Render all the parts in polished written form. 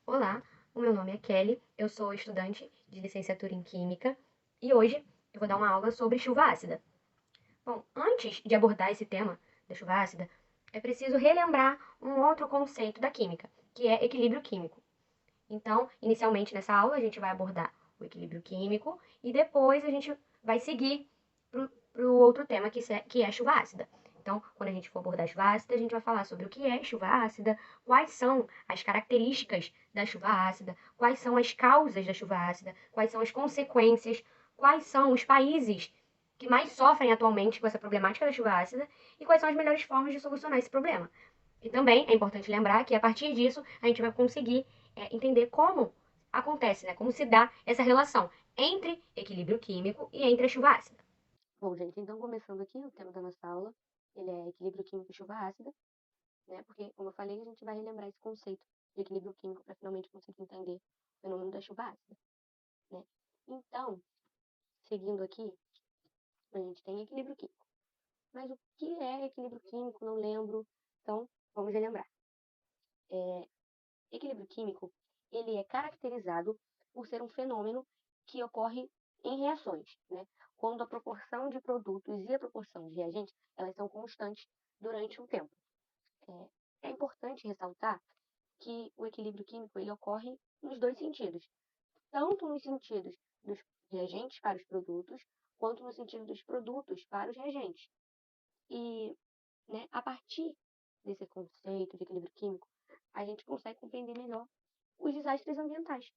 Olá, o meu nome é Kelly, eu sou estudante de licenciatura em Química e hoje eu vou dar uma aula sobre chuva ácida. Bom, antes de abordar esse tema da chuva ácida, é preciso relembrar um outro conceito da química, que é equilíbrio químico. Então, inicialmente nessa aula, a gente vai abordar o equilíbrio químico e depois a gente vai seguir para o outro tema, que é a chuva ácida. Então, quando a gente for abordar a chuva ácida, a gente vai falar sobre o que é chuva ácida, quais são as características da chuva ácida, quais são as causas da chuva ácida, quais são as consequências, quais são os países que mais sofrem atualmente com essa problemática da chuva ácida e quais são as melhores formas de solucionar esse problema. E também é importante lembrar que a partir disso a gente vai conseguir entender como acontece, né? Como se dá essa relação entre equilíbrio químico e entre a chuva ácida. Bom, gente, então começando aqui o tema da nossa aula, ele é equilíbrio químico e chuva ácida, né? Porque, como eu falei, a gente vai relembrar esse conceito de equilíbrio químico para finalmente conseguir entender o fenômeno da chuva ácida, né? Então, seguindo aqui, a gente tem equilíbrio químico. Mas o que é equilíbrio químico? Não lembro. Então, vamos relembrar. Equilíbrio químico, ele é caracterizado por ser um fenômeno que ocorre em reações, né? Quando a proporção de produtos e a proporção de reagentes, elas são constantes durante um tempo. É importante ressaltar que o equilíbrio químico ele ocorre nos dois sentidos, tanto nos sentidos dos reagentes para os produtos, quanto no sentido dos produtos para os reagentes. E, né, a partir desse conceito de equilíbrio químico, a gente consegue compreender melhor os desastres ambientais,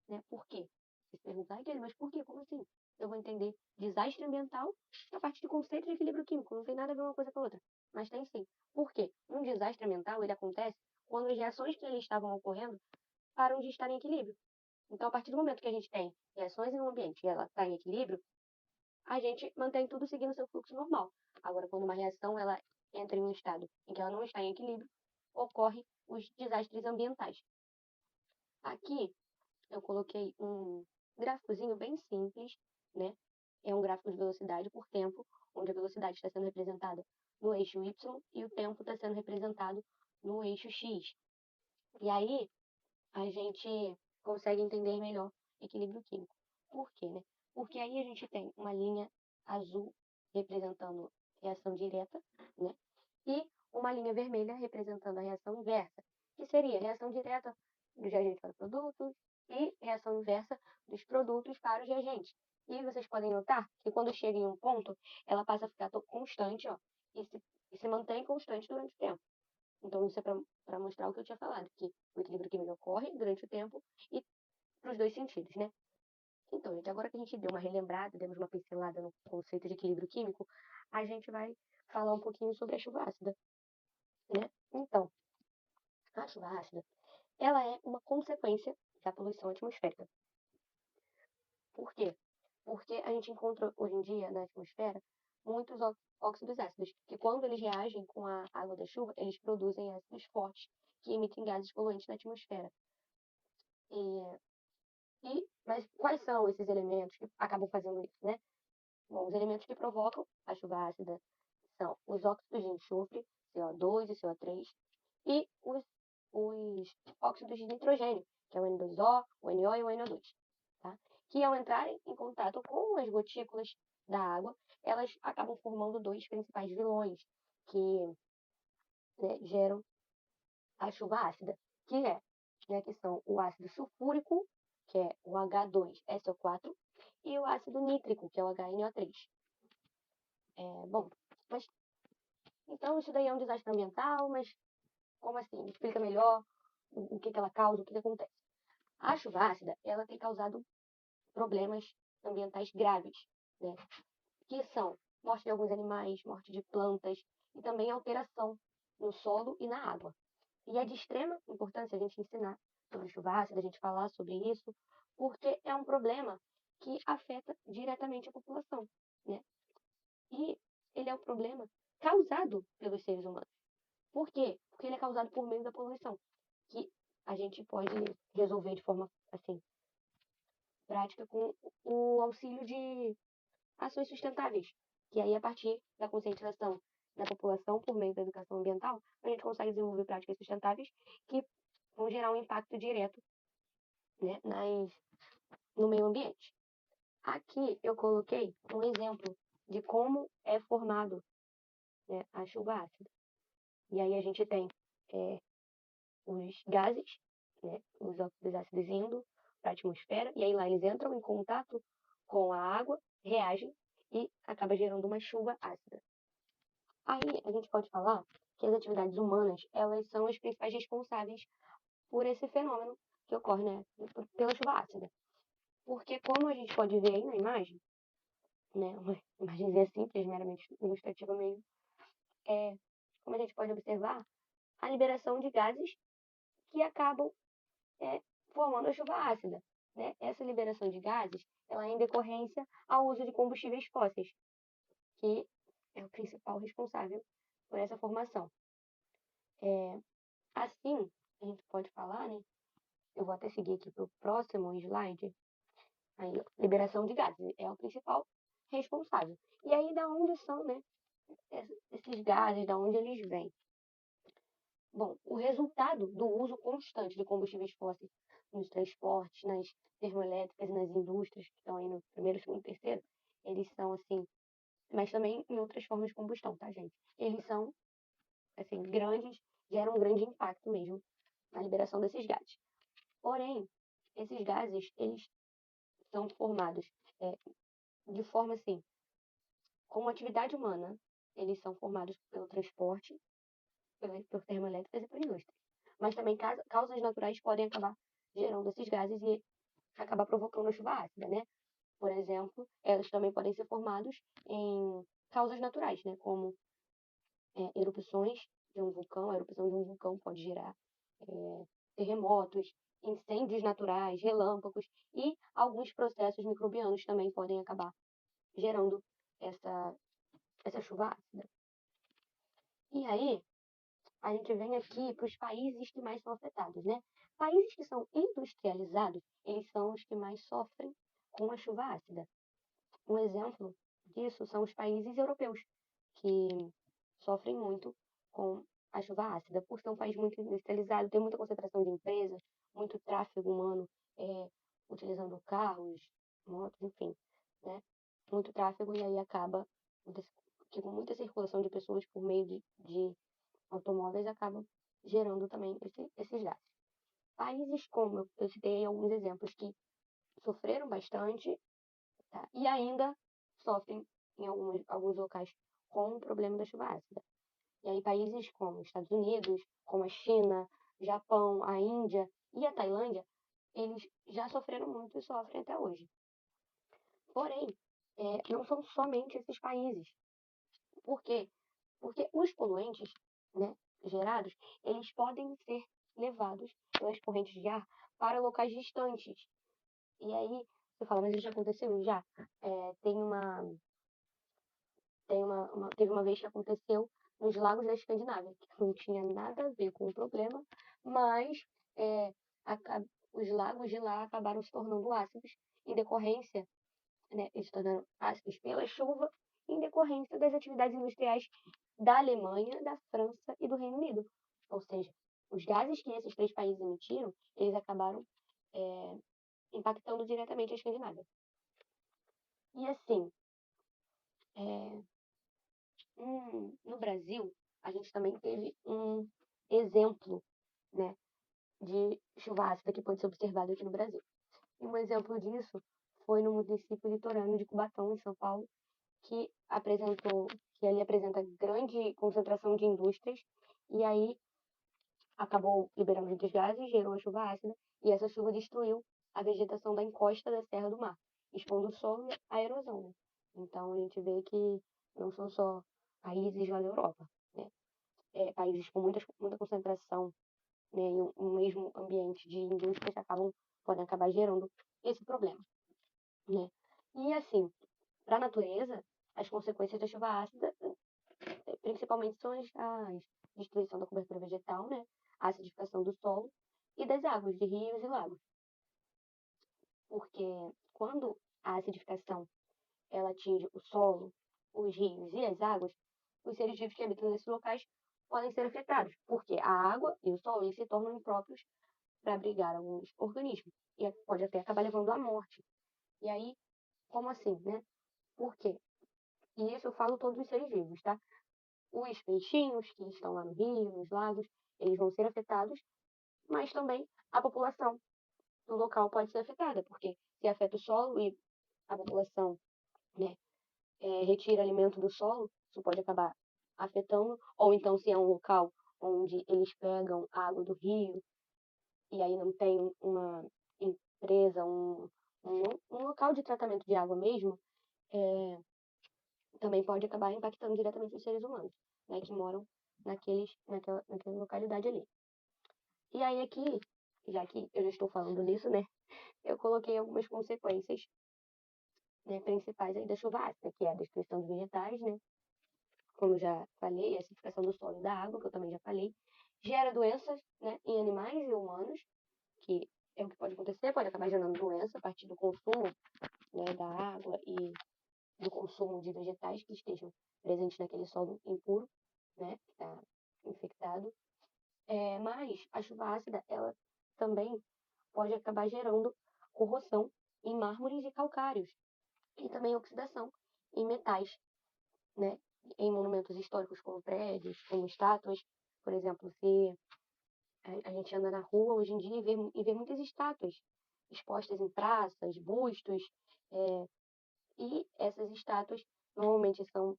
né? Por quê? Você se perguntar, mas por quê? Como assim? Eu vou entender desastre ambiental a partir do conceito de equilíbrio químico. Não tem nada a ver uma coisa com a outra. Mas tem sim. Por quê? Um desastre ambiental, ele acontece quando as reações que ali estavam ocorrendo param de estar em equilíbrio. Então, a partir do momento que a gente tem reações em um ambiente e ela está em equilíbrio, a gente mantém tudo seguindo seu fluxo normal. Agora, quando uma reação ela entra em um estado em que ela não está em equilíbrio, ocorre os desastres ambientais. Aqui eu coloquei um gráficozinho bem simples, né? É um gráfico de velocidade por tempo, onde a velocidade está sendo representada no eixo Y e o tempo está sendo representado no eixo X. E aí a gente consegue entender melhor equilíbrio químico. Por quê, né? Porque aí a gente tem uma linha azul representando reação direta, né? E uma linha vermelha representando a reação inversa, que seria a reação direta dos reagentes para produtos e reação inversa dos produtos para os reagentes. E vocês podem notar que quando chega em um ponto, ela passa a ficar constante, ó, e se mantém constante durante o tempo. Então, isso é para mostrar o que eu tinha falado, que o equilíbrio químico ocorre durante o tempo e para os dois sentidos, né? Então, gente, agora que a gente deu uma relembrada, demos uma pincelada no conceito de equilíbrio químico, a gente vai falar um pouquinho sobre a chuva ácida, né? Então, a chuva ácida, ela é uma consequência da poluição atmosférica. Por quê? Porque a gente encontra hoje em dia na atmosfera muitos óxidos ácidos, que quando eles reagem com a água da chuva, eles produzem ácidos fortes, que emitem gases poluentes na atmosfera. Mas quais são esses elementos que acabam fazendo isso, né? Bom, os elementos que provocam a chuva ácida são os óxidos de enxofre, CO2 e CO3, e os óxidos de nitrogênio, que é o N2O, o NO e o NO2, tá? Que ao entrarem em contato com as gotículas da água, elas acabam formando dois principais vilões que, né, geram a chuva ácida, que são o ácido sulfúrico, que é o H2SO4, e o ácido nítrico, que é o HNO3. Bom, mas então isso daí é um desastre ambiental, mas como assim? Explica melhor o que ela causa, o que acontece. A chuva ácida, ela tem causado problemas ambientais graves, né? Que são morte de alguns animais, morte de plantas e também alteração no solo e na água. E é de extrema importância a gente ensinar sobre chuva ácida, a gente falar sobre isso, porque é um problema que afeta diretamente a população, né? E ele é um problema causado pelos seres humanos. Por quê? Porque ele é causado por meio da poluição, que a gente pode resolver de forma assim prática com o auxílio de ações sustentáveis, que aí a partir da conscientização da população por meio da educação ambiental, a gente consegue desenvolver práticas sustentáveis que vão gerar um impacto direto, né, no meio ambiente. Aqui eu coloquei um exemplo de como é formado, né, a chuva ácida. E aí a gente tem os gases, né, os óxidos ácidos indo para a atmosfera, e aí lá eles entram em contato com a água, reagem e acaba gerando uma chuva ácida. Aí a gente pode falar que as atividades humanas, elas são as principais responsáveis por esse fenômeno que ocorre, né, pela chuva ácida. Porque como a gente pode ver aí na imagem, né, uma imagenzinha simples, meramente ilustrativa mesmo, como a gente pode observar, a liberação de gases que acabam formando a chuva ácida. Né? Essa liberação de gases ela é em decorrência ao uso de combustíveis fósseis, que é o principal responsável por essa formação. Assim, a gente pode falar, né? Eu vou até seguir aqui para o próximo slide. Aí, liberação de gases é o principal responsável. E aí, da onde são, né? Esses gases, da onde eles vêm? Bom, o resultado do uso constante de combustíveis fósseis nos transportes, nas termoelétricas e nas indústrias, que estão aí no primeiro, segundo e terceiro, eles são assim, mas também em outras formas de combustão, tá, gente? Eles são, assim, grandes, geram um grande impacto mesmo na liberação desses gases. Porém, esses gases, eles são formados de forma assim, com atividade humana, eles são formados pelo transporte, por termoelétricas e por indústrias. Mas também causas naturais podem acabar gerando esses gases e acabar provocando a chuva ácida, né? Por exemplo, elas também podem ser formados em causas naturais, né? Como erupções de um vulcão. A erupção de um vulcão pode gerar terremotos, incêndios naturais, relâmpagos e alguns processos microbianos também podem acabar gerando essa chuva ácida. E aí, a gente vem aqui para os países que mais são afetados, né? Países que são industrializados, eles são os que mais sofrem com a chuva ácida. Um exemplo disso são os países europeus, que sofrem muito com a chuva ácida, por ser um país muito industrializado, tem muita concentração de empresas, muito tráfego humano, utilizando carros, motos, enfim, né? Muito tráfego e aí acaba que com muita circulação de pessoas por meio de automóveis acabam gerando também esses gases. Países como, eu citei alguns exemplos que sofreram bastante, tá? E ainda sofrem em alguns locais com o problema da chuva ácida. E aí países como Estados Unidos, como a China, Japão, a Índia e a Tailândia, eles já sofreram muito e sofrem até hoje. Porém, não são somente esses países. Por quê? Porque os poluentes, né, gerados, eles podem ser levados pelas correntes de ar para locais distantes. E aí, você fala, mas isso já aconteceu? Já. Teve uma vez que aconteceu nos lagos da Escandinávia, que não tinha nada a ver com o problema, mas os lagos de lá acabaram se tornando ácidos em decorrência, né, eles se tornaram ácidos pela chuva, em decorrência das atividades industriais da Alemanha, da França e do Reino Unido. Ou seja, os gases que esses três países emitiram, eles acabaram impactando diretamente a Escandinávia. E assim, no Brasil, a gente também teve um exemplo, né, de chuva ácida que pode ser observado aqui no Brasil. E um exemplo disso foi no município litorâneo de Cubatão, em São Paulo, que ali apresenta grande concentração de indústrias, e aí acabou liberando muitos gases, gerou a chuva ácida, e essa chuva destruiu a vegetação da encosta da Serra do Mar, expondo o solo à erosão, né? Então a gente vê que não são só países lá da Europa, né? Países com muita concentração, né, em um mesmo ambiente de indústrias podem acabar gerando esse problema, né? E assim, para a natureza, as consequências da chuva ácida principalmente são a destruição da cobertura vegetal, né? A acidificação do solo e das águas de rios e lagos. Porque quando a acidificação ela atinge o solo, os rios e as águas, os seres vivos que habitam nesses locais podem ser afetados, porque a água e o sol eles se tornam impróprios para abrigar alguns organismos e pode até acabar levando à morte. E aí, como assim, né? Por quê? E isso eu falo todos os seres vivos, tá? Os peixinhos que estão lá no rio, nos lagos, eles vão ser afetados, mas também a população do local pode ser afetada, porque se afeta o solo e a população, né, retira alimento do solo, isso pode acabar afetando, ou então se é um local onde eles pegam água do rio e aí não tem uma empresa, um, um local de tratamento de água mesmo, é, também pode acabar impactando diretamente os seres humanos, né, que moram naquela localidade ali. E aí aqui, já que eu já estou falando nisso, né, eu coloquei algumas consequências, né, principais aí da chuva ácida, que é a destruição dos vegetais, né, como eu já falei, a acidificação do solo e da água, que eu também já falei, gera doenças, né, em animais e humanos, que é o que pode acontecer, pode acabar gerando doença a partir do consumo, né, da água e do consumo de vegetais que estejam presentes naquele solo impuro, né, que está infectado. Mas a chuva ácida, ela também pode acabar gerando corrosão em mármores e calcários e também oxidação em metais, né, em monumentos históricos como prédios, como estátuas. Por exemplo, se a gente anda na rua hoje em dia e vê muitas estátuas expostas em praças, bustos, é, e essas estátuas normalmente são,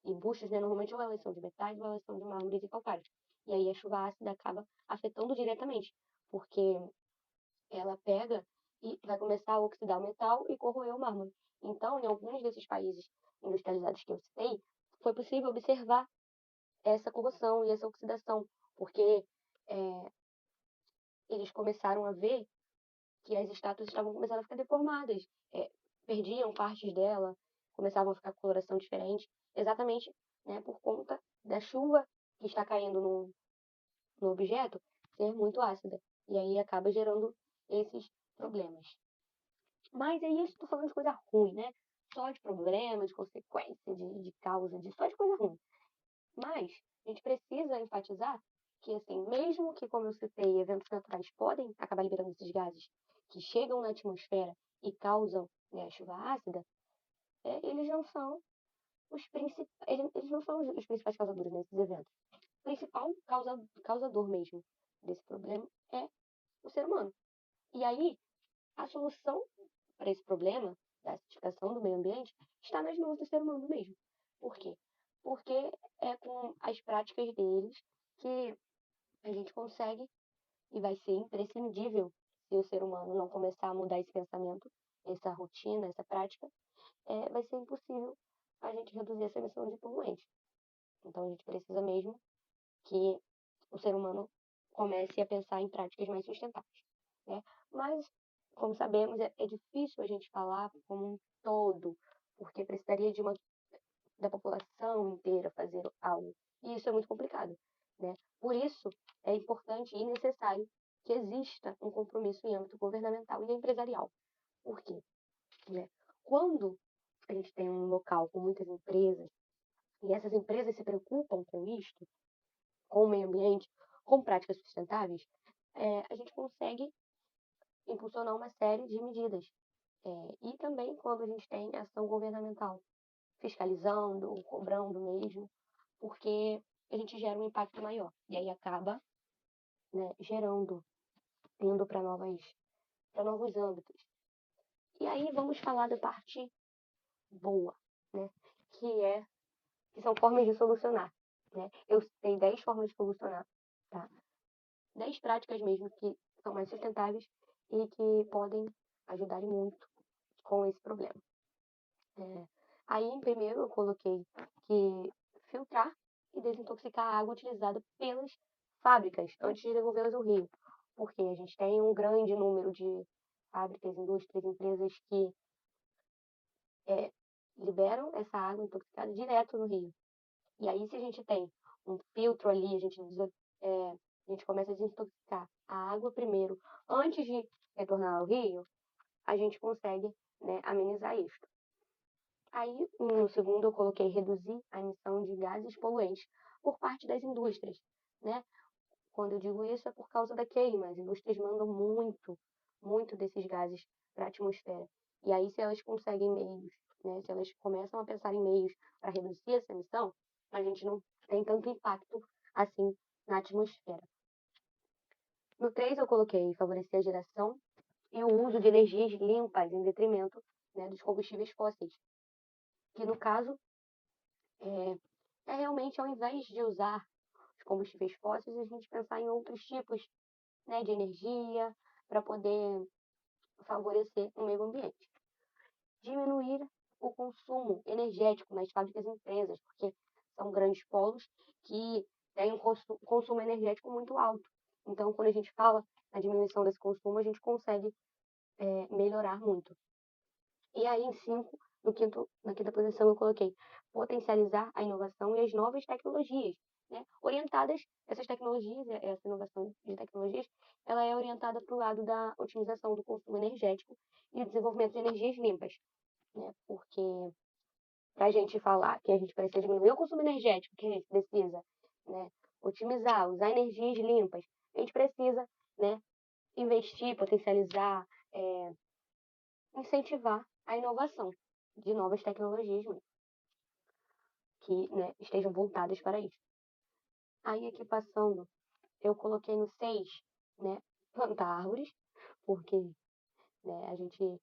e bustos, né, normalmente ou elas são de metais ou elas são de mármores e calcários. E aí a chuva ácida acaba afetando diretamente, porque ela pega e vai começar a oxidar o metal e corroer o mármore. Então, em alguns desses países industrializados que eu citei, foi possível observar essa corrosão e essa oxidação, porque é, eles começaram a ver que as estátuas estavam começando a ficar deformadas, perdiam partes dela, começavam a ficar com coloração diferente, exatamente, né, por conta da chuva que está caindo no objeto ser muito ácida. E aí acaba gerando esses problemas. Mas aí eu estou falando de coisa ruim, né? Só de problema, de consequência, de causa, só de coisa ruim. Mas a gente precisa enfatizar que, assim, mesmo que, como eu citei, eventos naturais podem acabar liberando esses gases que chegam na atmosfera e causam, né, a chuva ácida, eles não são os principais, eles não são os principais causadores desses eventos. O principal causador mesmo desse problema é o ser humano. E aí, a solução para esse problema da acidificação do meio ambiente está nas mãos do ser humano mesmo. Por quê? Porque é com as práticas deles que a gente consegue e vai ser imprescindível se o ser humano não começar a mudar esse pensamento, essa rotina, essa prática, vai ser impossível a gente reduzir essa emissão de poluentes. Então a gente precisa mesmo que o ser humano comece a pensar em práticas mais sustentáveis, né? Mas, como sabemos, é difícil a gente falar como um todo, porque precisaria da população inteira fazer algo. E isso é muito complicado, né? Por isso, é importante e necessário que exista um compromisso em âmbito governamental e empresarial. Por quê? Né? Quando a gente tem um local com muitas empresas, e essas empresas se preocupam com isto, com o meio ambiente, com práticas sustentáveis, a gente consegue impulsionar uma série de medidas. E também quando a gente tem ação governamental, fiscalizando, cobrando mesmo, porque a gente gera um impacto maior. E aí acaba, né, gerando, indo para novos âmbitos. E aí vamos falar da parte boa, né? Que é que são formas de solucionar, né? Eu citei 10 formas de solucionar, tá? 10 práticas mesmo que são mais sustentáveis e que podem ajudar muito com esse problema. Aí, em primeiro, eu coloquei que filtrar e desintoxicar a água utilizada pelas fábricas antes de devolvê-las ao rio. Porque a gente tem um grande número de fábricas, indústrias, empresas que liberam essa água intoxicada direto no rio. E aí, se a gente tem um filtro ali, a gente começa a desintoxicar a água primeiro, antes de retornar ao rio, a gente consegue, né, amenizar isso. Aí, no segundo, eu coloquei reduzir a emissão de gases poluentes por parte das indústrias, né? Quando eu digo isso é por causa da queima. As indústrias mandam muito desses gases para a atmosfera. E aí, se elas conseguem meios, né, se elas começam a pensar em meios para reduzir essa emissão, a gente não tem tanto impacto assim na atmosfera. No 3 eu coloquei favorecer a geração e o uso de energias limpas em detrimento, né, dos combustíveis fósseis, que no caso é realmente ao invés de usar os combustíveis fósseis, a gente pensar em outros tipos, né, de energia para poder favorecer o meio ambiente. Diminuir o consumo energético nas fábricas e empresas, porque são grandes polos que têm um consumo energético muito alto. Então, quando a gente fala na diminuição desse consumo, a gente consegue melhorar muito. E aí, em 5, na quinta posição, eu coloquei potencializar a inovação e as novas tecnologias, né? Orientadas, essas tecnologias, essa inovação de tecnologias, ela é orientada para o lado da otimização do consumo energético e o desenvolvimento de energias limpas, né? Porque para a gente falar que a gente precisa diminuir o consumo energético, que a gente precisa, né, otimizar, usar energias limpas, a gente precisa, né, investir, potencializar, incentivar a inovação de novas tecnologias mesmo, que, né, estejam voltadas para isso. Aí aqui passando, eu coloquei no 6, né, plantar árvores, porque, né, a gente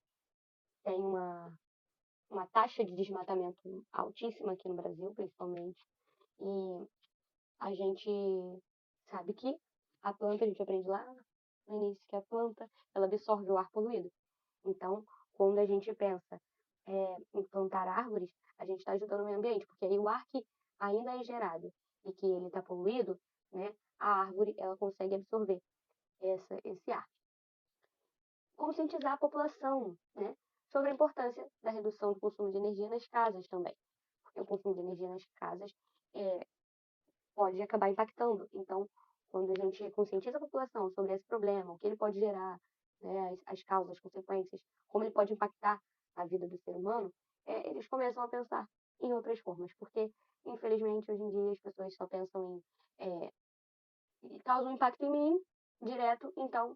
tem uma taxa de desmatamento altíssima aqui no Brasil, principalmente, e a gente sabe que a planta, a gente aprende lá no início que a planta, ela absorve o ar poluído. Então, quando a gente pensa em plantar árvores, a gente está ajudando o meio ambiente, porque aí o ar que ainda é gerado e que ele está poluído, né, a árvore ela consegue absorver esse ar. Conscientizar a população, né, sobre a importância da redução do consumo de energia nas casas também. Porque o consumo de energia nas casas pode acabar impactando. Então, quando a gente conscientiza a população sobre esse problema, o que ele pode gerar, né, as causas, as consequências, como ele pode impactar a vida do ser humano, eles começam a pensar em outras formas, porque, infelizmente, hoje em dia as pessoas só pensam causa um impacto em mim, direto, então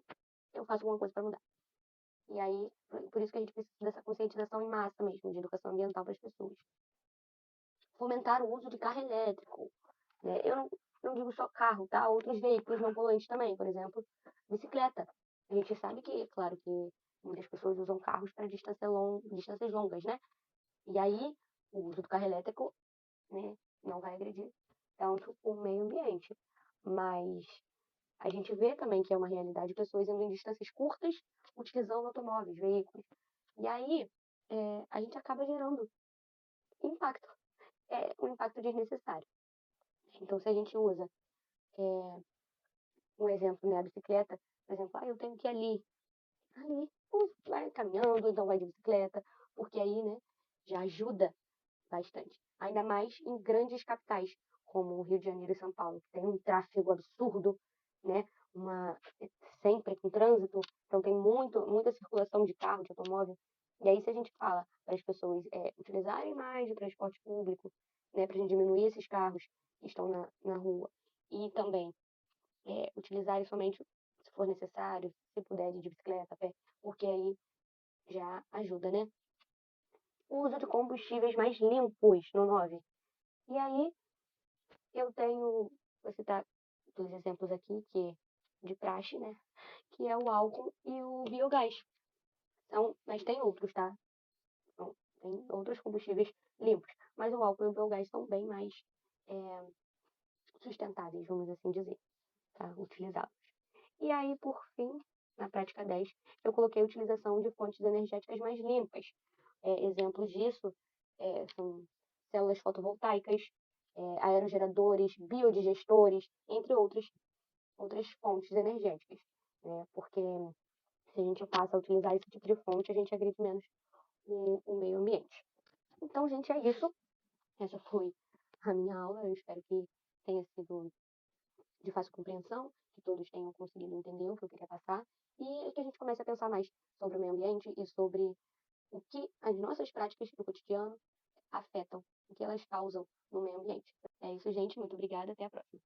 eu faço alguma coisa para mudar. E aí, por isso que a gente precisa dessa conscientização em massa mesmo, de educação ambiental para as pessoas. Fomentar o uso de carro elétrico, né? Eu não digo só carro, tá? Outros veículos não poluentes também, por exemplo, bicicleta. A gente sabe que, claro, que muitas pessoas usam carros para distâncias longas, né? E aí, o uso do carro elétrico, né, não vai agredir tanto o meio ambiente. Mas a gente vê também que é uma realidade pessoas indo em distâncias curtas utilizando automóveis, veículos. E aí, a gente acaba gerando impacto, um impacto desnecessário. Então, se a gente usa um exemplo, né, a bicicleta, por exemplo, eu tenho que ir ali, vai caminhando, então vai de bicicleta, porque aí, né, já ajuda bastante. Ainda mais em grandes capitais, como o Rio de Janeiro e São Paulo, que tem um tráfego absurdo, né, sempre com trânsito, então tem muita circulação de carro, de automóvel. E aí, se a gente fala para as pessoas utilizarem mais o transporte público, né, para a gente diminuir esses carros que estão na rua, e também utilizarem somente se for necessário, se puder, de bicicleta, a pé, porque aí já ajuda, né? O uso de combustíveis mais limpos no 9. E aí eu vou citar dois exemplos aqui, de praxe, né? Que é o álcool e o biogás. Mas tem outros, tá? Então, tem outros combustíveis limpos. Mas o álcool e o biogás são bem mais sustentáveis, vamos assim dizer, tá? Utilizados. E aí, por fim, na prática 10, eu coloquei a utilização de fontes energéticas mais limpas. Exemplos disso são células fotovoltaicas, aerogeradores, biodigestores, entre outras fontes energéticas. Né? Porque se a gente passa a utilizar esse tipo de fonte, a gente agride menos o meio ambiente. Então, gente, é isso. Essa foi a minha aula. Eu espero que tenha sido de fácil compreensão, que todos tenham conseguido entender o que eu queria passar e que a gente comece a pensar mais sobre o meio ambiente e sobre o que as nossas práticas do cotidiano afetam que elas causam no meio ambiente. É isso, gente. Muito obrigada. Até a próxima.